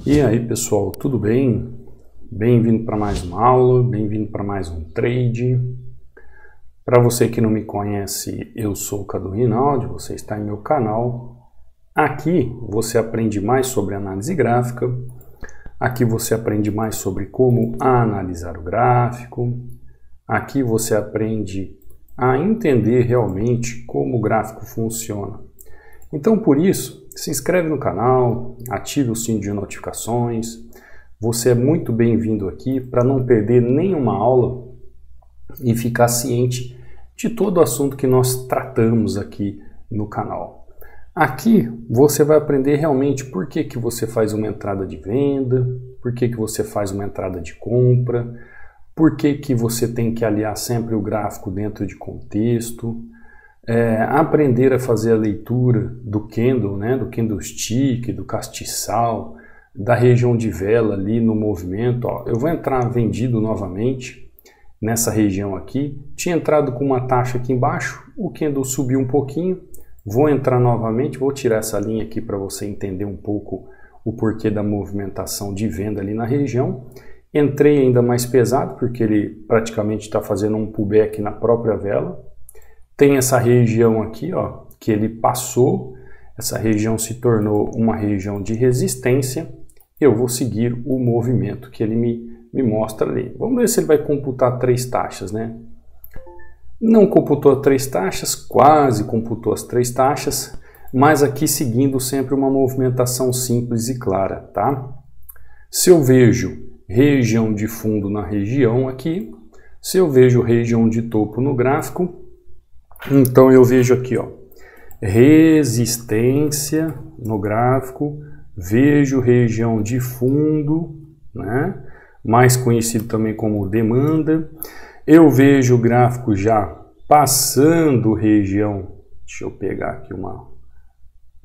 E aí pessoal, tudo bem? Bem-vindo para mais uma aula, bem-vindo para mais um trade. Para você que não me conhece, eu sou o Cadu Rinaldi, você está em meu canal. Aqui você aprende mais sobre análise gráfica, aqui você aprende mais sobre como analisar o gráfico, aqui você aprende a entender realmente como o gráfico funciona. Então, por isso, se inscreve no canal, ative o sininho de notificações. Você é muito bem-vindo aqui para não perder nenhuma aula e ficar ciente de todo o assunto que nós tratamos aqui no canal. Aqui você vai aprender realmente por que você faz uma entrada de venda, por que você faz uma entrada de compra, por que você tem que aliar sempre o gráfico dentro de contexto. Aprender a fazer a leitura do candle, né, do candlestick, do castiçal, da região de vela ali no movimento. Ó, eu vou entrar vendido novamente nessa região aqui. Tinha entrado com uma taxa aqui embaixo, o candle subiu um pouquinho, vou entrar novamente, vou tirar essa linha aqui para você entender um pouco o porquê da movimentação de venda ali na região. Entrei ainda mais pesado, porque ele praticamente está fazendo um pullback na própria vela. Tem essa região aqui, ó, que ele passou, essa região se tornou uma região de resistência. Eu vou seguir o movimento que ele me mostra ali. Vamos ver se ele vai computar 3 taxas, né? Não computou 3 taxas, quase computou as 3 taxas, mas aqui seguindo sempre uma movimentação simples e clara, tá? Se eu vejo região de fundo na região aqui, se eu vejo região de topo no gráfico, então eu vejo aqui, ó, resistência no gráfico, vejo região de fundo, né, mais conhecido também como demanda. Eu vejo o gráfico já passando região, deixa eu pegar aqui uma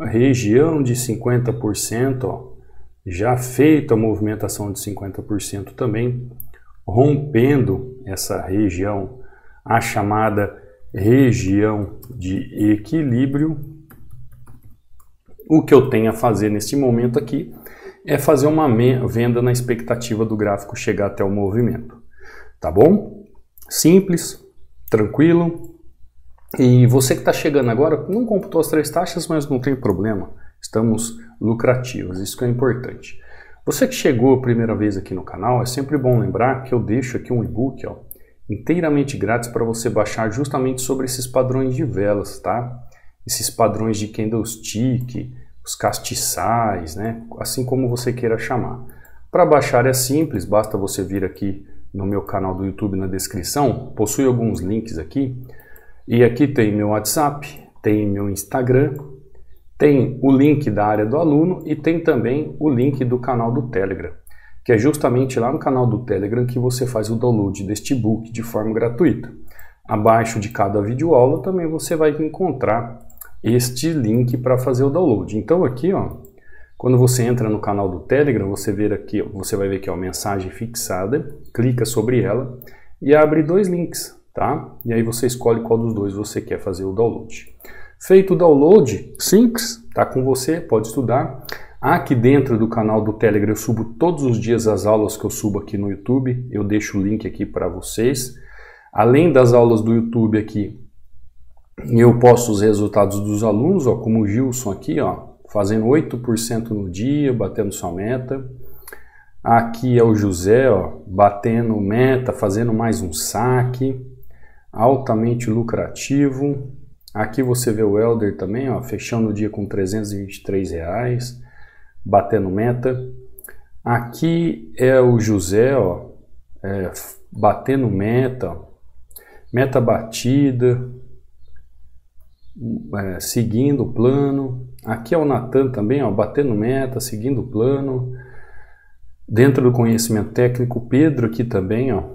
região de 50%, ó, já feita a movimentação de 50% também, rompendo essa região, a chamada região de equilíbrio. O que eu tenho a fazer nesse momento aqui é fazer uma venda na expectativa do gráfico chegar até o movimento, tá bom? Simples, tranquilo. E você que está chegando agora, não computou as 3 taxas, mas não tem problema, estamos lucrativos, isso que é importante. Você que chegou a primeira vez aqui no canal, é sempre bom lembrar que eu deixo aqui um e-book, ó, inteiramente grátis para você baixar justamente sobre esses padrões de velas, tá? Esses padrões de candlestick, os castiçais, né? Assim como você queira chamar. Para baixar é simples, basta você vir aqui no meu canal do YouTube na descrição, possui alguns links aqui, e aqui tem meu WhatsApp, tem meu Instagram, tem o link da área do aluno e tem também o link do canal do Telegram, que é justamente lá no canal do Telegram que você faz o download deste e-book de forma gratuita. Abaixo de cada videoaula também você vai encontrar este link para fazer o download. Então aqui, ó, quando você entra no canal do Telegram, você vai ver aqui, ó, mensagem fixada, clica sobre ela e abre 2 links, tá? E aí você escolhe qual dos 2 você quer fazer o download. Feito o download, simples, tá com você, pode estudar. Aqui dentro do canal do Telegram eu subo todos os dias as aulas que eu subo aqui no YouTube, eu deixo o link aqui para vocês. Além das aulas do YouTube aqui, eu posto os resultados dos alunos, ó, como o Gilson aqui, ó, fazendo 8% no dia, batendo sua meta. Aqui é o José, ó, batendo meta, fazendo mais um saque, altamente lucrativo. Aqui você vê o Helder também, ó, fechando o dia com R$323, batendo meta. Aqui é o José, ó, batendo meta, meta batida, seguindo o plano. Aqui é o Natan também, ó, batendo meta, seguindo o plano. Dentro do conhecimento técnico, Pedro aqui também, ó.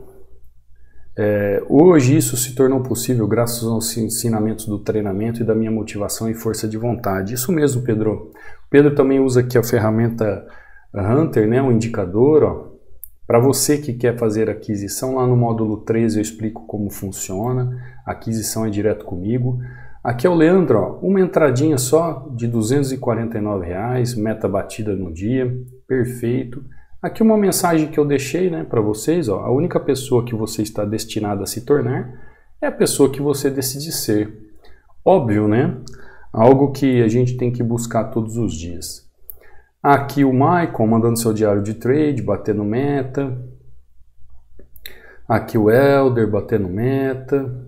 Hoje isso se tornou possível graças aos ensinamentos do treinamento e da minha motivação e força de vontade. Isso mesmo, Pedro. O Pedro também usa aqui a ferramenta Hunter, né, um indicador. Para você que quer fazer aquisição, lá no módulo 13 eu explico como funciona. A aquisição é direto comigo. Aqui é o Leandro, ó, uma entradinha só de R$ 249, meta batida no dia, perfeito. Aqui uma mensagem que eu deixei, né, para vocês, ó, a única pessoa que você está destinado a se tornar é a pessoa que você decide ser. Óbvio, né? Algo que a gente tem que buscar todos os dias. Aqui o Michael mandando seu diário de trade, batendo meta. Aqui o Helder batendo meta.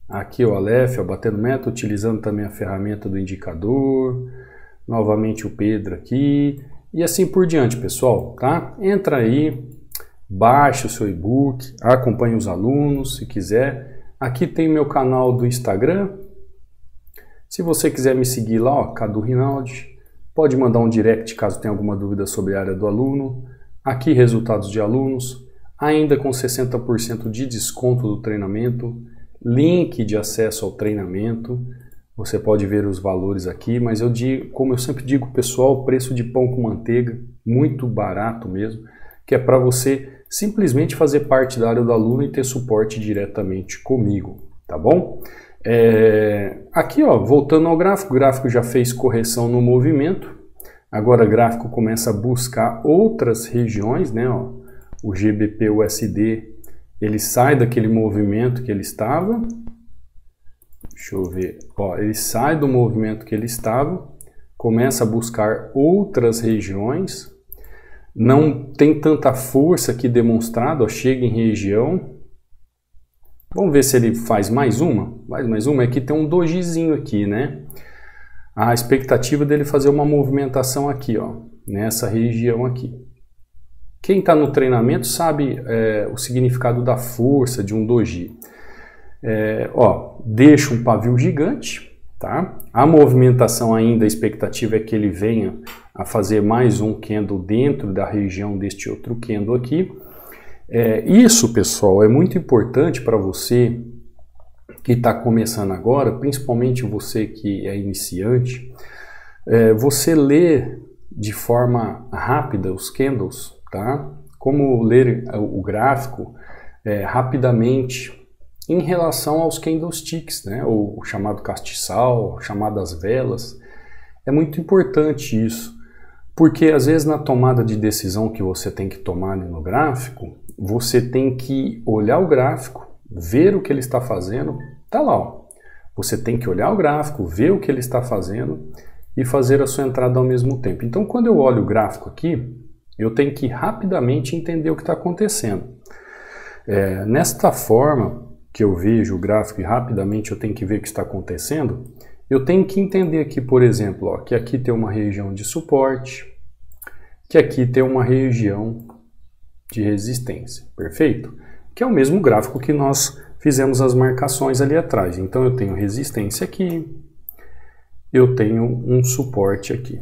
Aqui o Aleph batendo meta, utilizando também a ferramenta do indicador. Novamente o Pedro aqui. E assim por diante, pessoal, tá? Entra aí, baixa o seu e-book, acompanhe os alunos, se quiser. Aqui tem meu canal do Instagram. Se você quiser me seguir lá, ó, Cadu Rinaldi, pode mandar um direct caso tenha alguma dúvida sobre a área do aluno. Aqui resultados de alunos, ainda com 60% de desconto do treinamento, link de acesso ao treinamento. Você pode ver os valores aqui, mas eu digo, como eu sempre digo, pessoal, preço de pão com manteiga, muito barato mesmo, que é para você simplesmente fazer parte da área do aluno e ter suporte diretamente comigo, tá bom? Aqui, ó, voltando ao gráfico, o gráfico já fez correção no movimento, agora o gráfico começa a buscar outras regiões, né? Ó, o GBP/USD, ele sai daquele movimento que ele estava, deixa eu ver, ó, ele sai do movimento que ele estava, começa a buscar outras regiões, não tem tanta força aqui demonstrada, ó, chega em região. Vamos ver se ele faz mais uma. Faz mais uma. Aqui tem um dojizinho aqui, né? A expectativa dele fazer uma movimentação aqui, ó, nessa região aqui. Quem está no treinamento sabe o significado da força de um doji. Ó, deixa um pavio gigante, tá? A movimentação ainda, a expectativa é que ele venha a fazer mais um candle dentro da região deste outro candle aqui. Isso, pessoal, é muito importante para você que está começando agora, principalmente você que é iniciante, você ler de forma rápida os candles, tá? Como ler o gráfico rapidamente em relação aos candlesticks, né? O chamado castiçal, chamadas velas. É muito importante isso, porque às vezes na tomada de decisão que você tem que tomar ali no gráfico, você tem que olhar o gráfico, ver o que ele está fazendo, tá lá, ó. Você tem que olhar o gráfico, ver o que ele está fazendo e fazer a sua entrada ao mesmo tempo. Então, quando eu olho o gráfico aqui, eu tenho que rapidamente entender o que está acontecendo. Nesta forma que eu vejo o gráfico e rapidamente eu tenho que ver o que está acontecendo, eu tenho que entender aqui, por exemplo, ó, que aqui tem uma região de suporte, que aqui tem uma região de resistência, perfeito? Que é o mesmo gráfico que nós fizemos as marcações ali atrás. Então eu tenho resistência aqui, eu tenho um suporte aqui.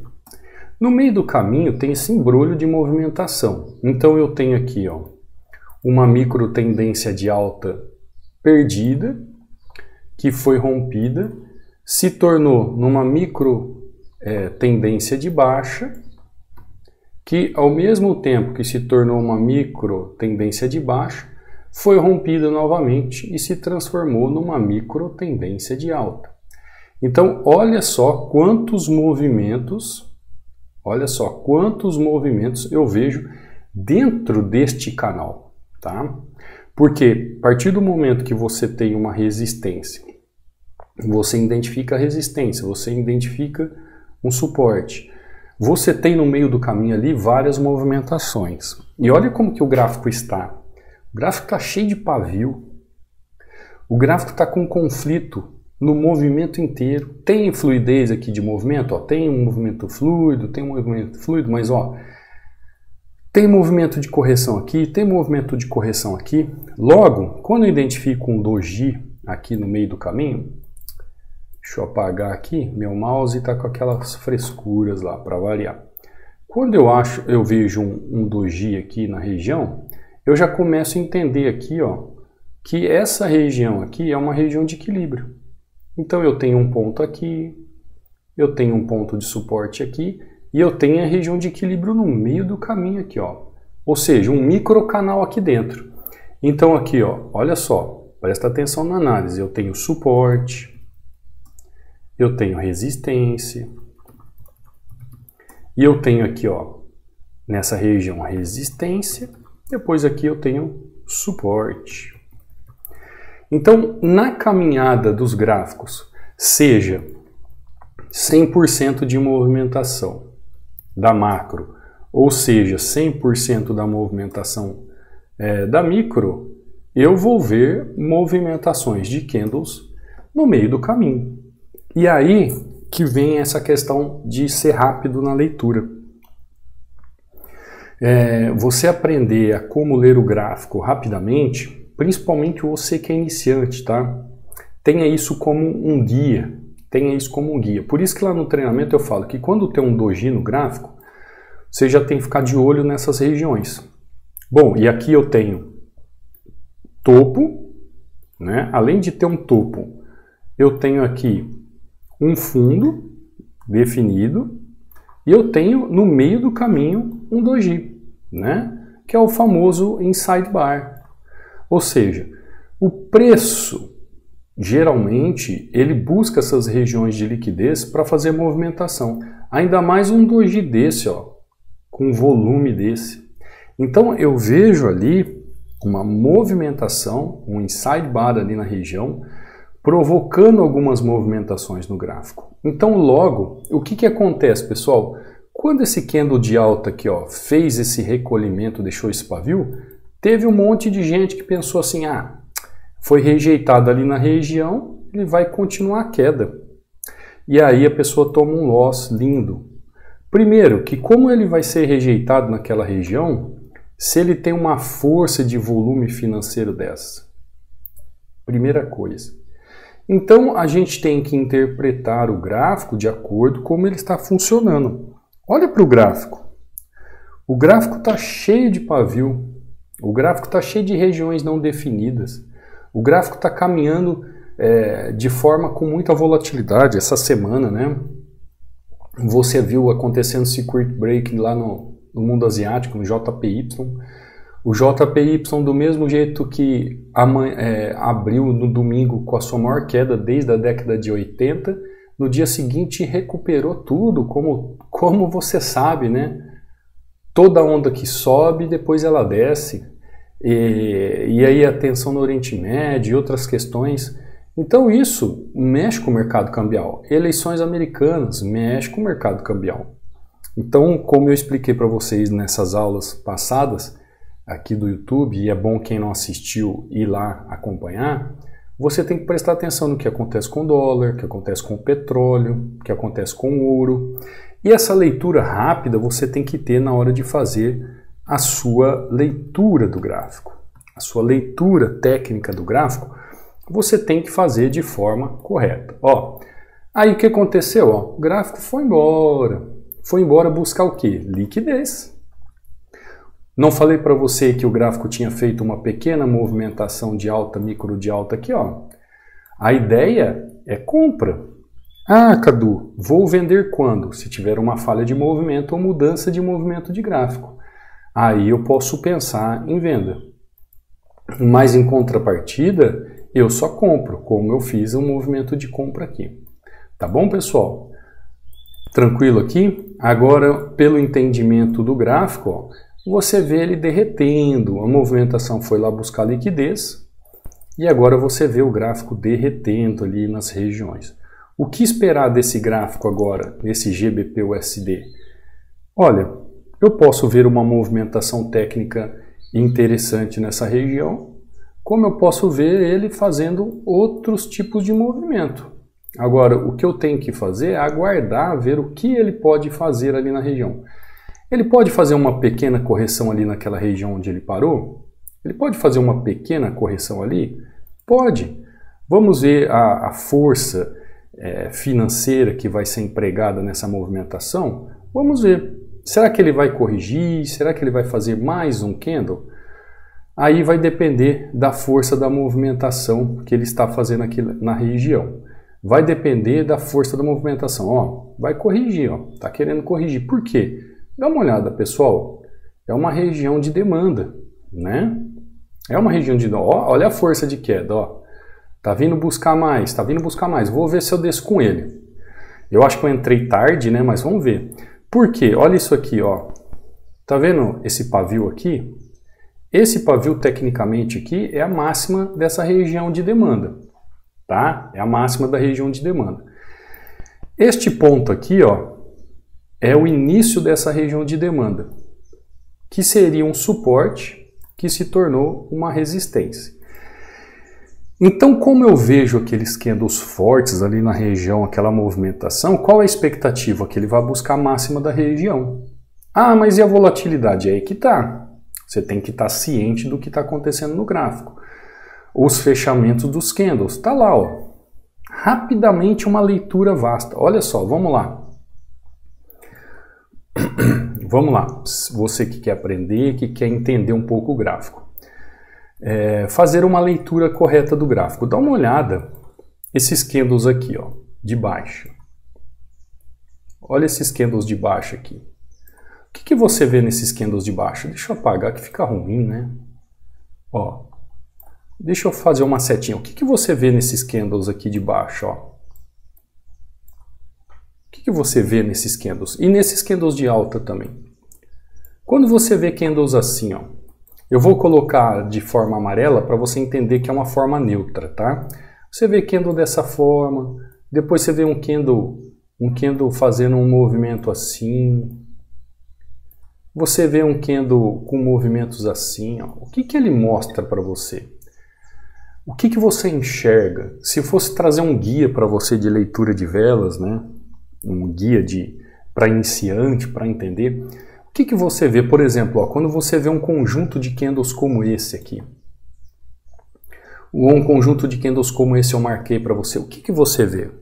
No meio do caminho tem esse embrulho de movimentação. Então eu tenho aqui, ó, uma micro tendência de alta perdida, que foi rompida, se tornou numa micro tendência de baixa, que ao mesmo tempo que se tornou uma micro tendência de baixa, foi rompida novamente e se transformou numa micro tendência de alta. Então, olha só quantos movimentos eu vejo dentro deste canal, tá? Porque a partir do momento que você tem uma resistência, você identifica a resistência, você identifica um suporte, você tem no meio do caminho ali várias movimentações. E olha como que o gráfico está. O gráfico está cheio de pavio. O gráfico está com conflito no movimento inteiro. Tem fluidez aqui de movimento? Ó, tem um movimento fluido, mas ó, tem movimento de correção aqui, tem movimento de correção aqui. Logo, quando eu identifico um doji aqui no meio do caminho, deixa eu apagar aqui, meu mouse está com aquelas frescuras lá para variar. Quando eu vejo um doji aqui na região, eu já começo a entender aqui, ó, que essa região aqui é uma região de equilíbrio. Então eu tenho um ponto aqui, eu tenho um ponto de suporte aqui e eu tenho a região de equilíbrio no meio do caminho aqui, ó. Ou seja, um microcanal aqui dentro. Então aqui, ó, olha só, presta atenção na análise. Eu tenho suporte, eu tenho resistência, e eu tenho aqui, ó, nessa região resistência, depois aqui eu tenho suporte. Então, na caminhada dos gráficos, seja 100% de movimentação da macro, ou seja, 100% da movimentação da micro, eu vou ver movimentações de candles no meio do caminho. E aí que vem essa questão de ser rápido na leitura. Você aprender a como ler o gráfico rapidamente, principalmente você que é iniciante, tá? Tenha isso como um guia. Tenha isso como um guia. Por isso que lá no treinamento eu falo que quando tem um doji no gráfico, você já tem que ficar de olho nessas regiões. Bom, e aqui eu tenho topo, né? Além de ter um topo, eu tenho aqui um fundo definido e eu tenho no meio do caminho um doji, né? Que é o famoso inside bar. Ou seja, o preço geralmente ele busca essas regiões de liquidez para fazer movimentação. Ainda mais um doji desse, ó, com volume desse. Então eu vejo ali uma movimentação, um inside bar ali na região, provocando algumas movimentações no gráfico. Então logo, o que acontece, pessoal? Quando esse candle de alta aqui, ó, fez esse recolhimento, deixou esse pavio, teve um monte de gente que pensou assim, foi rejeitado ali na região, ele vai continuar a queda. E aí a pessoa toma um loss lindo. Primeiro, que como ele vai ser rejeitado naquela região, se ele tem uma força de volume financeiro dessa? Primeira coisa. Então a gente tem que interpretar o gráfico de acordo com como ele está funcionando. Olha para o gráfico. O gráfico está cheio de pavio. O gráfico está cheio de regiões não definidas. O gráfico está caminhando de forma com muita volatilidade. Essa semana, né? Você viu acontecendo circuit break lá no mundo asiático, no JPY. O JPY, do mesmo jeito que abriu no domingo com a sua maior queda desde a década de 80, no dia seguinte recuperou tudo, como você sabe, né? Toda onda que sobe, depois ela desce. E aí a tensão no Oriente Médio e outras questões. Então isso mexe com o mercado cambial. Eleições americanas mexe com o mercado cambial. Então, como eu expliquei para vocês nessas aulas passadas aqui do YouTube, e é bom quem não assistiu ir lá acompanhar, você tem que prestar atenção no que acontece com o dólar, o que acontece com o petróleo, o que acontece com o ouro. E essa leitura rápida você tem que ter na hora de fazer a sua leitura do gráfico. A sua leitura técnica do gráfico, você tem que fazer de forma correta. Ó, aí o que aconteceu? Ó, o gráfico foi embora. Foi embora buscar o quê? Liquidez. Não falei para você que o gráfico tinha feito uma pequena movimentação de alta, micro de alta aqui, ó. A ideia é compra. Cadu, vou vender quando? Se tiver uma falha de movimento ou mudança de movimento de gráfico. Aí eu posso pensar em venda. Mas em contrapartida, eu só compro, como eu fiz um movimento de compra aqui. Tá bom, pessoal? Tranquilo aqui? Agora, pelo entendimento do gráfico, ó, você vê ele derretendo, a movimentação foi lá buscar liquidez e agora você vê o gráfico derretendo ali nas regiões. O que esperar desse gráfico agora, desse GBP/USD? Olha, eu posso ver uma movimentação técnica interessante nessa região, como eu posso ver ele fazendo outros tipos de movimento. Agora, o que eu tenho que fazer é aguardar, ver o que ele pode fazer ali na região. Ele pode fazer uma pequena correção ali naquela região onde ele parou? Ele pode fazer uma pequena correção ali? Pode. Vamos ver a força financeira que vai ser empregada nessa movimentação? Vamos ver. Será que ele vai corrigir? Será que ele vai fazer mais um candle? Aí vai depender da força da movimentação que ele está fazendo aqui na região. Vai depender da força da movimentação. Ó, vai corrigir, ó. Tá querendo corrigir. Por quê? Dá uma olhada, pessoal. É uma região de demanda, né? É uma região de... Ó, olha a força de queda, ó. Tá vindo buscar mais, tá vindo buscar mais. Vou ver se eu desço com ele. Eu acho que eu entrei tarde, né? Mas vamos ver. Por quê? Olha isso aqui, ó. Tá vendo esse pavio aqui? Esse pavio, tecnicamente, aqui é a máxima dessa região de demanda, tá? É a máxima da região de demanda. Este ponto aqui, ó, é o início dessa região de demanda, que seria um suporte que se tornou uma resistência. Então, como eu vejo aqueles candles fortes ali na região, aquela movimentação, qual é a expectativa? Que ele vai buscar a máxima da região. Ah, mas e a volatilidade? É aí que tá. Você tem que estar ciente do que está acontecendo no gráfico. Os fechamentos dos candles, tá lá, ó. Rapidamente uma leitura vasta. Olha só, vamos lá. Vamos lá. Você que quer aprender, que quer entender um pouco o gráfico. Fazer uma leitura correta do gráfico. Dá uma olhada. Esses candles aqui, ó, de baixo. Olha esses candles de baixo aqui. O que você vê nesses candles de baixo? Deixa eu apagar que fica ruim, né? Ó, deixa eu fazer uma setinha. O que você vê nesses candles aqui de baixo? Ó? O que você vê nesses candles? E nesses candles de alta também. Quando você vê candles assim, ó, eu vou colocar de forma amarela para você entender que é uma forma neutra, tá? Você vê candle dessa forma, depois você vê um candle fazendo um movimento assim. Você vê um candle com movimentos assim, ó. O que ele mostra para você? O que você enxerga? Se fosse trazer um guia para você de leitura de velas, né? Um guia para iniciante, para entender. O que você vê, por exemplo, ó, quando você vê um conjunto de candles como esse aqui? Ou um conjunto de candles como esse eu marquei para você. O que você vê?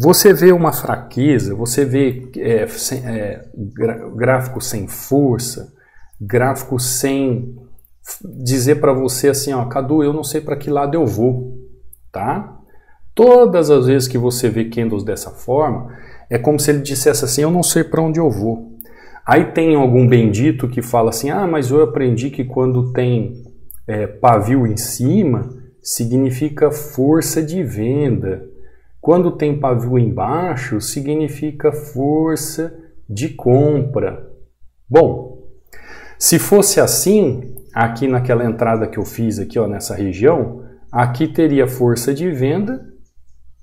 Você vê uma fraqueza, você vê gráfico sem força, gráfico sem dizer para você assim, ó, Cadu, eu não sei para que lado eu vou, tá? Todas as vezes que você vê candles dessa forma, é como se ele dissesse assim, eu não sei para onde eu vou. Aí tem algum bendito que fala assim, ah, mas eu aprendi que quando tem pavio em cima, significa força de venda. Quando tem pavio embaixo, significa força de compra. Bom, se fosse assim, aqui naquela entrada que eu fiz aqui, ó, nessa região, aqui teria força de venda,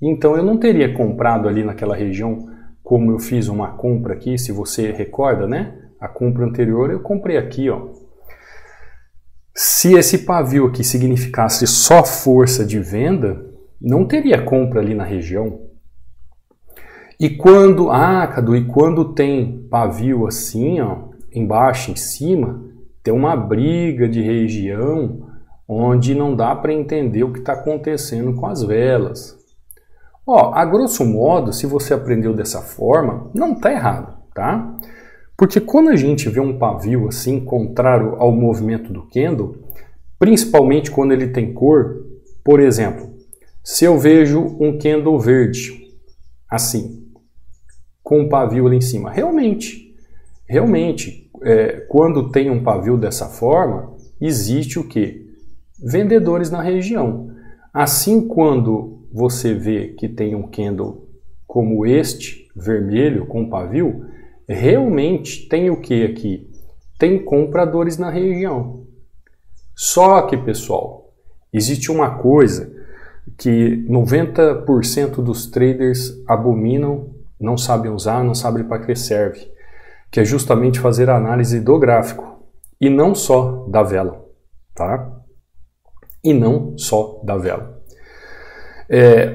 então eu não teria comprado ali naquela região, como eu fiz uma compra aqui, se você recorda, né? A compra anterior eu comprei aqui, ó. Se esse pavio aqui significasse só força de venda, não teria compra ali na região. E quando, Cadu, e quando tem pavio assim, ó, embaixo, em cima, tem uma briga de região onde não dá para entender o que está acontecendo com as velas. Ó, a grosso modo, se você aprendeu dessa forma, não está errado, tá? Porque quando a gente vê um pavio assim, contrário ao movimento do candle, principalmente quando ele tem cor, por exemplo, se eu vejo um candle verde, assim, com um pavio ali em cima, realmente, quando tem um pavio dessa forma, existe o quê? Vendedores na região. Assim, quando você vê que tem um candle como este, vermelho, com pavio, realmente tem o que aqui? Tem compradores na região. Só que, pessoal, existe uma coisa que 90% dos traders abominam, não sabem usar, não sabem para que serve, que é justamente fazer a análise do gráfico, e não só da vela, tá? E não só da vela.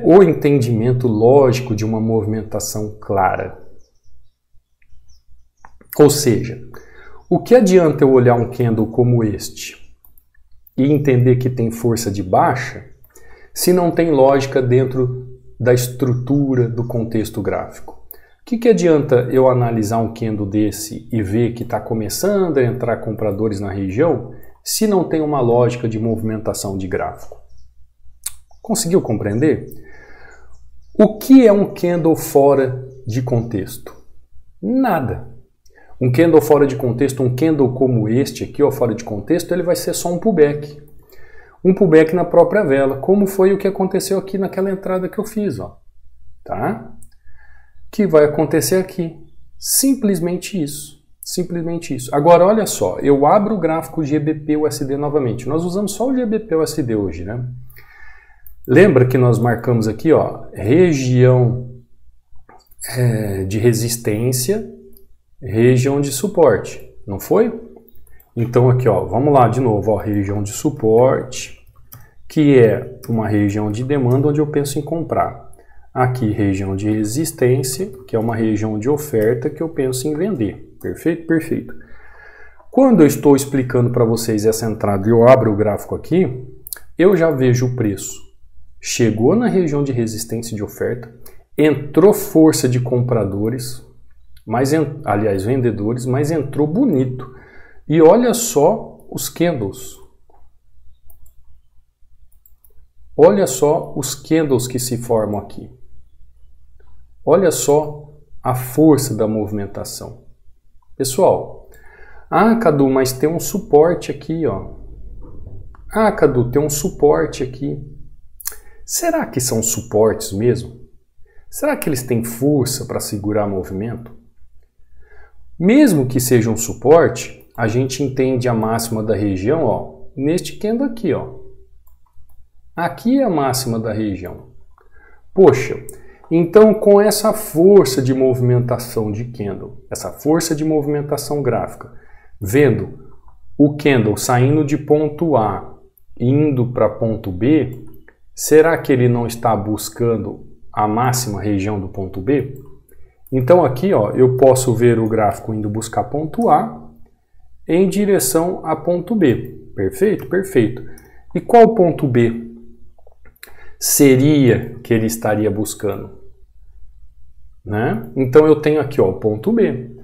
O entendimento lógico de uma movimentação clara. Ou seja, o que adianta eu olhar um candle como este e entender que tem força de baixa, se não tem lógica dentro da estrutura do contexto gráfico? O que adianta eu analisar um candle desse e ver que está começando a entrar compradores na região, se não tem uma lógica de movimentação de gráfico? Conseguiu compreender? O que é um candle fora de contexto? Nada. Um candle fora de contexto, um candle como este aqui, ó, fora de contexto, ele vai ser só um pullback. Um pullback na própria vela, como foi o que aconteceu aqui naquela entrada que eu fiz, ó. Tá? que vai acontecer aqui. Simplesmente isso. Simplesmente isso. Agora, olha só, eu abro o gráfico GBP-USD novamente. Nós usamos só o GBP-USD hoje, né? Lembra que nós marcamos aqui, ó, região de resistência, região de suporte, não foi? Então aqui, ó, vamos lá de novo, ó, região de suporte, que é uma região de demanda onde eu penso em comprar. Aqui, região de resistência, que é uma região de oferta que eu penso em vender. Perfeito? Perfeito. Quando eu estou explicando para vocês essa entrada e eu abro o gráfico aqui, eu já vejo o preço. Chegou na região de resistência e de oferta, entrou força de compradores, aliás, vendedores, mas entrou bonito. E olha só os candles. Olha só os candles que se formam aqui. Olha só a força da movimentação. Pessoal, Cadu, mas tem um suporte aqui, ó. Cadu, tem um suporte aqui. Será que são suportes mesmo? Será que eles têm força para segurar movimento? Mesmo que seja um suporte, a gente entende a máxima da região, ó, neste candle aqui, ó. Aqui é a máxima da região. Poxa, então com essa força de movimentação de candle, essa força de movimentação gráfica, vendo o candle saindo de ponto A e indo para ponto B, será que ele não está buscando a máxima região do ponto B? Então aqui, ó, eu posso ver o gráfico indo buscar ponto A em direção a ponto B. Perfeito? Perfeito. E qual ponto B seria que ele estaria buscando? Né? Então eu tenho aqui, ó, o ponto B.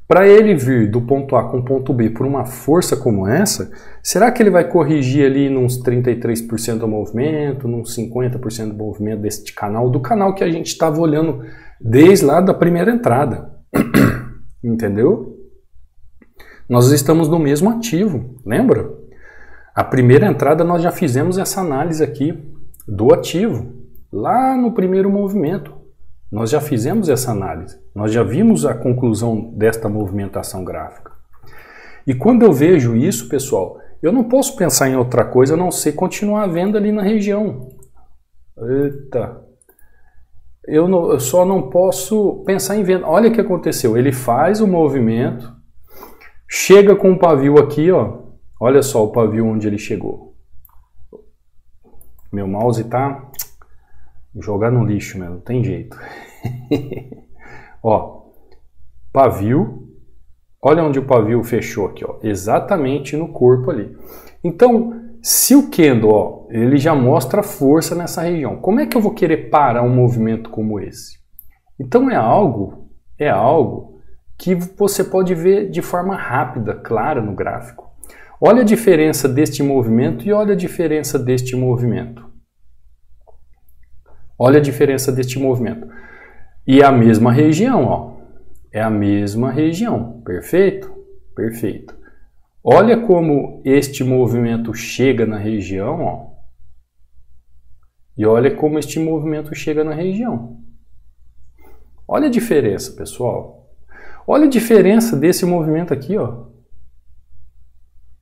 Para ele vir do ponto A com o ponto B por uma força como essa, será que ele vai corrigir ali nos 33% do movimento, nos 50% do movimento deste canal, do canal que a gente estava olhando desde lá da primeira entrada? Entendeu? Nós estamos no mesmo ativo, lembra? A primeira entrada nós já fizemos essa análise aqui do ativo, lá no primeiro movimento. Nós já fizemos essa análise, nós já vimos a conclusão desta movimentação gráfica. E quando eu vejo isso, pessoal, eu não posso pensar em outra coisa a não ser continuar vendo ali na região. Eita! Eu só não posso pensar em venda. Olha o que aconteceu, ele faz o movimento, chega com o pavio aqui, ó. Olha só o pavio onde ele chegou. Meu mouse tá... jogar no lixo, meu, não tem jeito. Ó, pavio. Olha onde o pavio fechou aqui, ó. Exatamente no corpo ali. Então, se o candle, ó, ele já mostra força nessa região, como é que eu vou querer parar um movimento como esse? Então é algo que você pode ver de forma rápida, clara no gráfico. Olha a diferença deste movimento e olha a diferença deste movimento. Olha a diferença deste movimento. E é a mesma região, ó. É a mesma região. Perfeito? Perfeito. Olha como este movimento chega na região, ó. E olha como este movimento chega na região. Olha a diferença, pessoal. Olha a diferença desse movimento aqui, ó.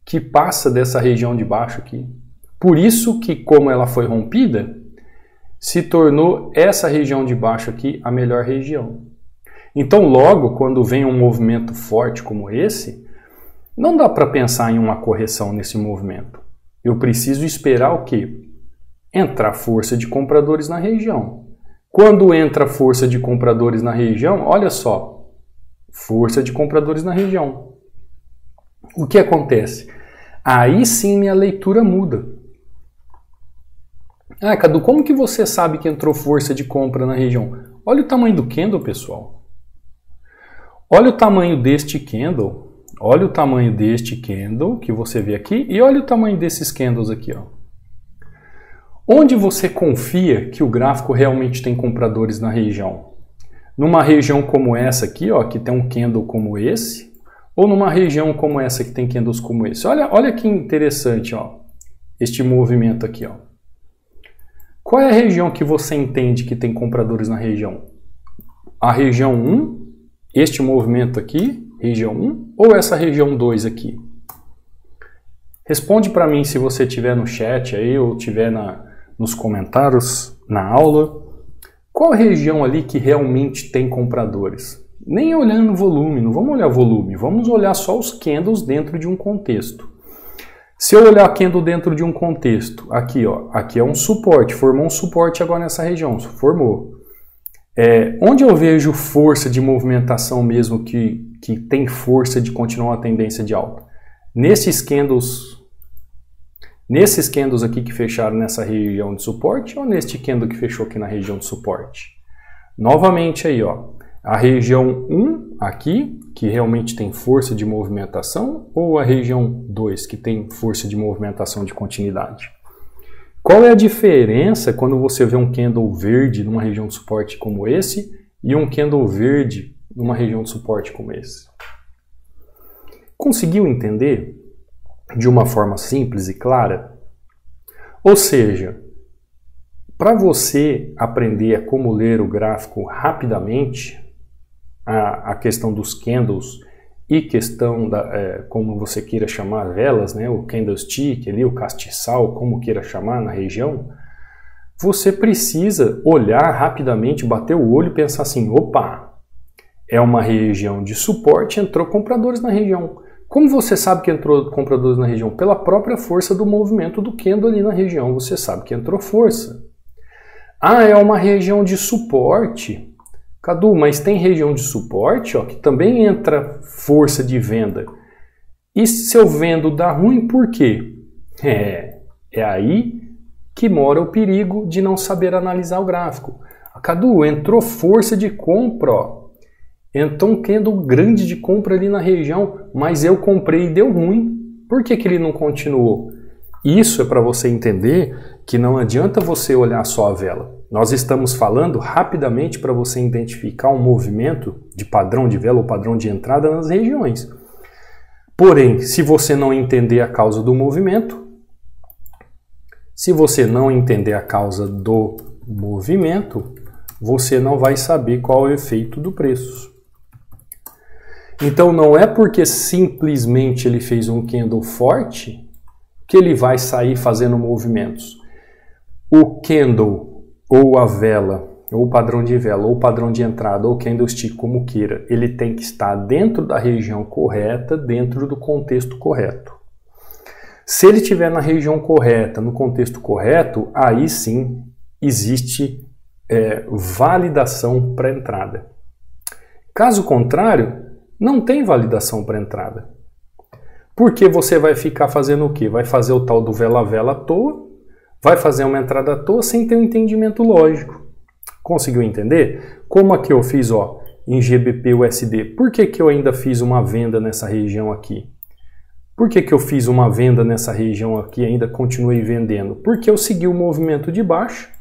Que passa dessa região de baixo aqui. Por isso que, como ela foi rompida, se tornou essa região de baixo aqui a melhor região. Então, logo, quando vem um movimento forte como esse, não dá para pensar em uma correção nesse movimento. Eu preciso esperar o quê? Entrar força de compradores na região. Quando entra força de compradores na região, olha só, força de compradores na região. O que acontece? Aí sim minha leitura muda. Cadu, como que você sabe que entrou força de compra na região? Olha o tamanho do candle, pessoal. Olha o tamanho deste candle. Olha o tamanho deste candle que você vê aqui e olha o tamanho desses candles aqui, ó. Onde você confia que o gráfico realmente tem compradores na região? Numa região como essa aqui, ó, que tem um candle como esse, ou numa região como essa que tem candles como esse? Olha que interessante, ó, este movimento aqui, ó. Qual é a região que você entende que tem compradores na região? a região 1, este movimento aqui, região 1, ou essa região 2 aqui? Responde para mim se você estiver no chat aí ou estiver nos comentários, na aula. Qual região ali que realmente tem compradores? Nem olhando volume, não vamos olhar volume, vamos olhar só os candles dentro de um contexto. Se eu olhar candle dentro de um contexto, aqui, ó, aqui é um suporte, formou um suporte agora nessa região, formou. Onde eu vejo força de movimentação mesmo, que tem força de continuar a tendência de alta? Nesses candles aqui que fecharam nessa região de suporte ou neste candle que fechou aqui na região de suporte? Novamente aí, ó, a região 1 aqui, que realmente tem força de movimentação, ou a região 2, que tem força de movimentação de continuidade? Qual é a diferença quando você vê um candle verde numa região de suporte como esse e um candle verde numa região de suporte como esse? Conseguiu entender de uma forma simples e clara? Ou seja, para você aprender a como ler o gráfico rapidamente, a questão dos candles e questão como você queira chamar velas, né, o candlestick, ali, o castiçal, como queira chamar na região, você precisa olhar rapidamente, bater o olho e pensar assim, opa, é uma região de suporte, entrou compradores na região. Como você sabe que entrou compradores na região? Pela própria força do movimento do candle ali na região, você sabe que entrou força. Ah, é uma região de suporte. Cadu, mas tem região de suporte, ó, que também entra força de venda. E se eu vendo dá ruim, por quê? É aí que mora o perigo de não saber analisar o gráfico. Cadu, entrou força de compra, ó. Entrou um candle grande de compra ali na região, mas eu comprei e deu ruim. Por que ele não continuou? Isso é para você entender que não adianta você olhar só a vela. Nós estamos falando rapidamente para você identificar um movimento de padrão de vela ou padrão de entrada nas regiões. Porém, se você não entender a causa do movimento, você não vai saber qual é o efeito do preço. Então não é porque simplesmente ele fez um candle forte que ele vai sair fazendo movimentos. O candle, ou a vela, ou o padrão de vela, ou o padrão de entrada, ou candlestick, como queira, ele tem que estar dentro da região correta, dentro do contexto correto. Se ele estiver na região correta, no contexto correto, aí sim existe validação para entrada. Caso contrário, não tem validação para entrada. Porque você vai ficar fazendo o quê? Vai fazer o tal do vela-vela à toa, vai fazer uma entrada à toa sem ter um entendimento lógico. Conseguiu entender? Como aqui eu fiz, ó, em GBP USD. Por que eu ainda fiz uma venda nessa região aqui? Por que eu fiz uma venda nessa região aqui e ainda continuei vendendo? Porque eu segui o movimento de baixo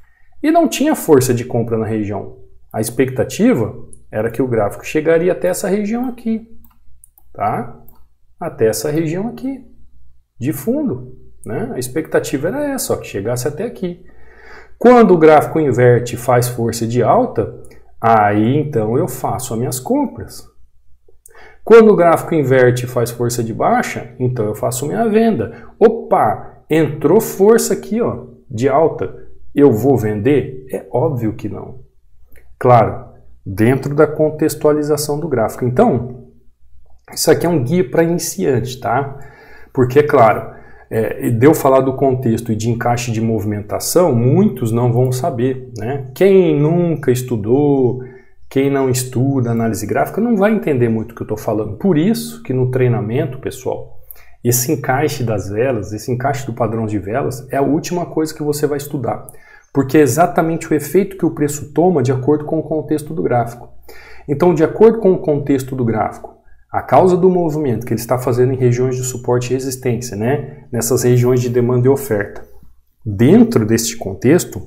e não tinha força de compra na região. A expectativa era que o gráfico chegaria até essa região aqui, tá? Até essa região aqui, de fundo, né? A expectativa era essa, ó, que chegasse até aqui. Quando o gráfico inverte e faz força de alta, aí então eu faço as minhas compras. Quando o gráfico inverte e faz força de baixa, então eu faço minha venda. Opa, entrou força aqui, ó, de alta, eu vou vender? É óbvio que não. Claro, dentro da contextualização do gráfico. Então, isso aqui é um guia para iniciante, tá? Porque, é claro, de eu falar do contexto e de encaixe de movimentação, muitos não vão saber, né? Quem nunca estudou, quem não estuda análise gráfica, não vai entender muito o que eu estou falando. Por isso que no treinamento, pessoal, esse encaixe das velas, esse encaixe do padrão de velas, é a última coisa que você vai estudar. Porque é exatamente o efeito que o preço toma de acordo com o contexto do gráfico. Então, de acordo com o contexto do gráfico, a causa do movimento que ele está fazendo em regiões de suporte e resistência, né? Nessas regiões de demanda e oferta. Dentro deste contexto,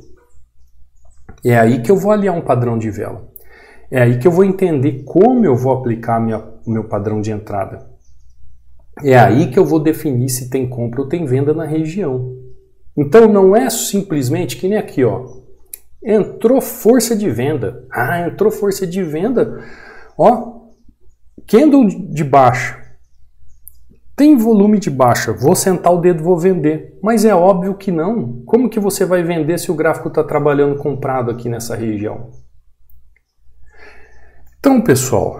é aí que eu vou aliar um padrão de vela. É aí que eu vou entender como eu vou aplicar meu padrão de entrada. É aí que eu vou definir se tem compra ou tem venda na região. Então não é simplesmente que nem aqui, ó. Entrou força de venda. Ah, entrou força de venda. Ó, candle de baixa. Tem volume de baixa. Vou sentar o dedo e vou vender. Mas é óbvio que não. Como que você vai vender se o gráfico está trabalhando comprado aqui nessa região? Então, pessoal,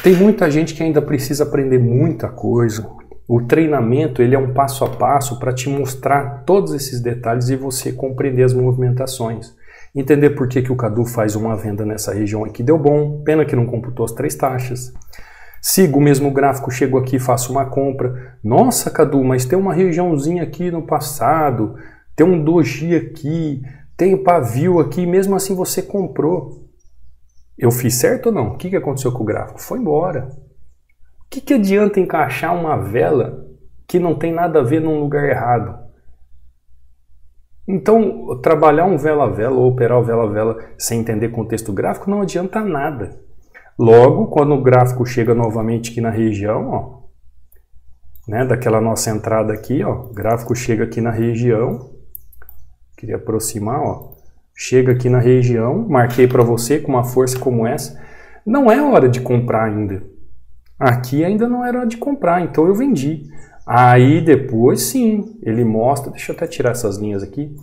tem muita gente que ainda precisa aprender muita coisa. O treinamento ele é um passo a passo para te mostrar todos esses detalhes e você compreender as movimentações. Entender por que o Cadu faz uma venda nessa região aqui deu bom, pena que não computou as 3 taxas. Sigo o mesmo gráfico, chego aqui e faço uma compra. Nossa, Cadu, mas tem uma regiãozinha aqui no passado, tem um doji aqui, tem pavio aqui, mesmo assim você comprou. Eu fiz certo ou não? O que aconteceu com o gráfico? Foi embora. O que adianta encaixar uma vela que não tem nada a ver num lugar errado? Então, trabalhar um vela a vela ou operar o vela a vela sem entender contexto gráfico não adianta nada. Logo, quando o gráfico chega novamente aqui na região, ó, né, daquela nossa entrada aqui, ó, o gráfico chega aqui na região, queria aproximar, ó, chega aqui na região, marquei para você com uma força como essa, não é hora de comprar ainda. Aqui ainda não era hora de comprar, então eu vendi. Aí depois sim, ele mostra, deixa eu até tirar essas linhas aqui,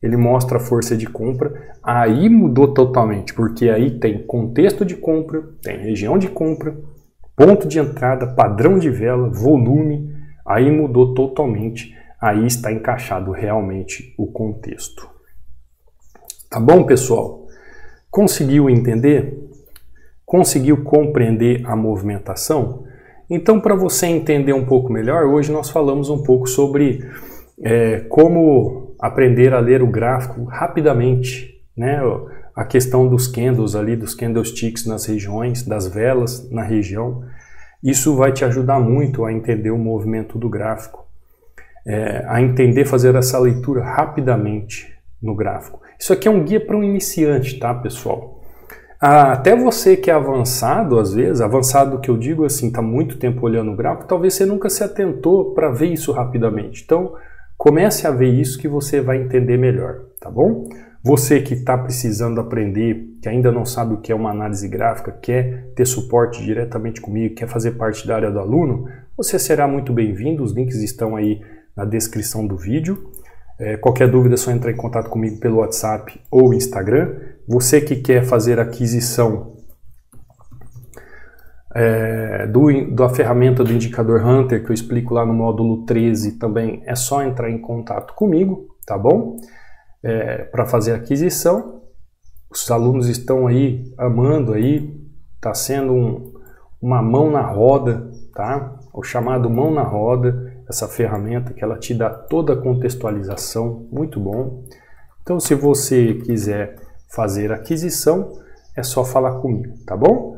ele mostra a força de compra, aí mudou totalmente, porque aí tem contexto de compra, tem região de compra, ponto de entrada, padrão de vela, volume, aí mudou totalmente, aí está encaixado realmente o contexto. Tá bom, pessoal? Conseguiu entender? Conseguiu compreender a movimentação? Então, para você entender um pouco melhor, hoje nós falamos um pouco sobre como aprender a ler o gráfico rapidamente, né? A questão dos candles ali, dos candlesticks nas regiões, das velas na região. Isso vai te ajudar muito a entender o movimento do gráfico, a entender, fazer essa leitura rapidamente no gráfico. Isso aqui é um guia para um iniciante, tá, pessoal? Até você que é avançado, às vezes, avançado que eu digo assim, está muito tempo olhando o gráfico, talvez você nunca se atentou para ver isso rapidamente. Então, comece a ver isso que você vai entender melhor, tá bom? Você que está precisando aprender, que ainda não sabe o que é uma análise gráfica, quer ter suporte diretamente comigo, quer fazer parte da área do aluno, você será muito bem-vindo, os links estão aí na descrição do vídeo. Qualquer dúvida é só entrar em contato comigo pelo WhatsApp ou Instagram. Você que quer fazer aquisição da ferramenta do Indicador Hunter, que eu explico lá no módulo 13, também é só entrar em contato comigo, tá bom? Para fazer a aquisição. Os alunos estão aí amando aí, tá sendo uma mão na roda, tá? O chamado mão na roda, essa ferramenta que ela te dá toda a contextualização, muito bom. Então, se você quiser fazer aquisição, é só falar comigo, tá bom?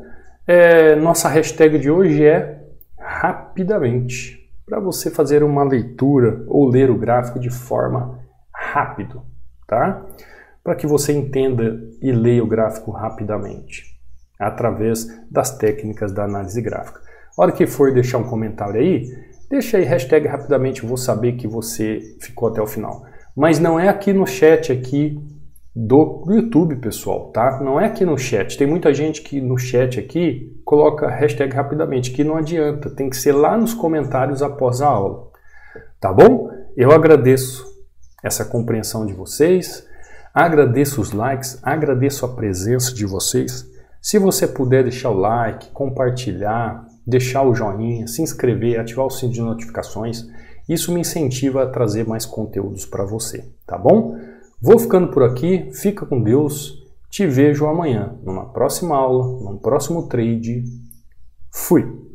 Nossa hashtag de hoje é rapidamente, para você fazer uma leitura ou ler o gráfico de forma rápido, tá? Para que você entenda e leia o gráfico rapidamente, através das técnicas da análise gráfica. A hora que for deixar um comentário aí, deixa aí hashtag rapidamente, eu vou saber que você ficou até o final. Mas não é aqui no chat aqui do YouTube, pessoal, tá? Não é aqui no chat. Tem muita gente que no chat aqui coloca hashtag rapidamente, que não adianta. Tem que ser lá nos comentários após a aula. Tá bom? Eu agradeço essa compreensão de vocês, agradeço os likes, agradeço a presença de vocês. Se você puder deixar o like, compartilhar, deixar o joinha, se inscrever, ativar o sininho de notificações, isso me incentiva a trazer mais conteúdos para você, tá bom? Vou ficando por aqui, fica com Deus, te vejo amanhã, numa próxima aula, num próximo trade. Fui!